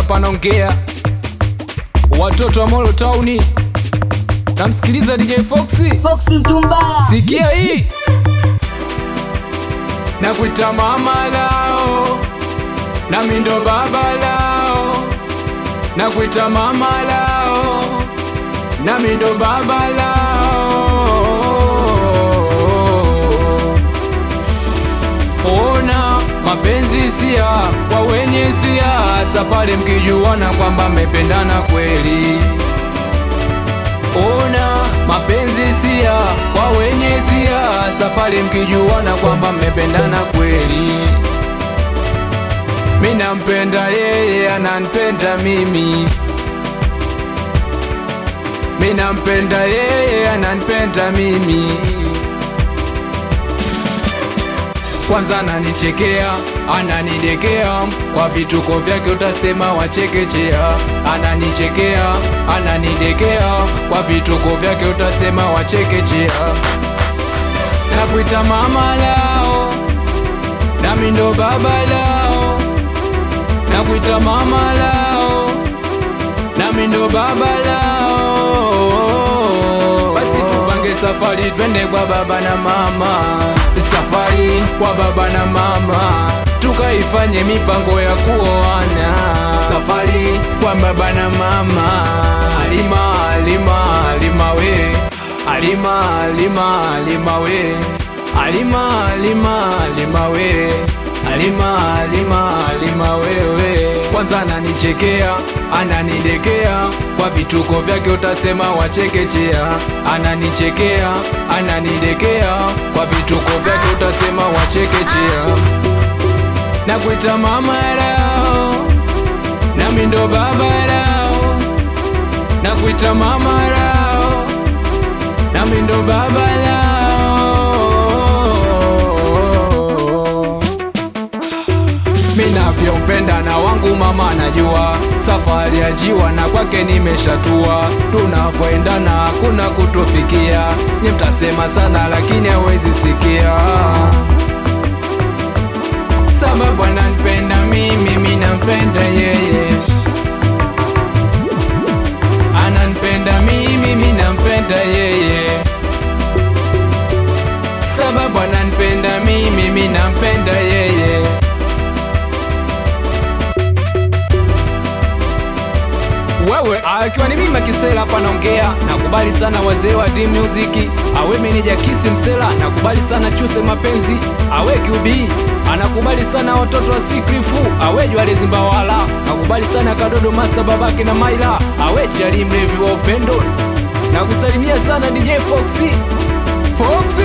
Kisela panaongea, watoto wa Molo Town. Namsikiliza DJ Foxy Mtumba. Sikia hii. Nakuita mama lao, nami ndo baba lao. Nakuita mama lao, nami ndo baba lao. Ona mapenzi sia kwa wenye siasa, pale mkijuana kwamba mmependana kweli. Ona mapenzi sia kwa wenye siasa, pale mkijuana kwamba mmependana kweli. Mimi nampenda yeye, ananipenda mimi. Mimi nampenda yeye, ananipenda mimi. Kwanza ananichekea, ananidekea, kwa vituko vyake utasema wachekechea. Ananichekea, ananidekea, kwa vituko vyake utasema wachekechea. Nakuita mama lao, nami ndo baba lao. Nakuita mama lao, nami ndo baba lao. Basi tupange safari twende kwa baba na mama. Safari kwa baba na mama, tukaifanye mipango ya kuoana. Safari kwa baba na mama. Alima, alima, alima we. Alima, alima, alima we. Alima, alima, alima we. Alima, alima, alima wewe. Kwanza ananichekea, ananidekea, kwa vituko vyake utasema wachekechea. Ananichekea, ananidekea, kwa vituko vyake utasema wachekechea. Nakuita mama lao, nami ndo baba lao. Nakuita mama lao, nami ndo baba lao. Minavyompenda na wangu mama anajua, safari ya jiwa na kwake nimeshatua. Tunavyoendana hakuna kutufikia, nye mtasema sana lakini hawezi sikia. Sababu ananipenda mimi, mimi nampenda yeye. Ananipenda mimi, mimi nampenda yeye. Sababu ananipenda mimi, mimi nampenda yeye. Wewe akiwa ni mimi Kisela panaongea. Nakubali sana wazee wa D Music, awe meneja Kisi Msela. Nakubali sana Chuse Mapenzi, awe QB. Anakubali sana watoto wa Sikrifu, awe Jwale Zimbawala. Nakubali sana Kadodo Master babake na Maila, awe Chali mlevi wa upendo. Nakusalimia sana DJ Foxy. Foxy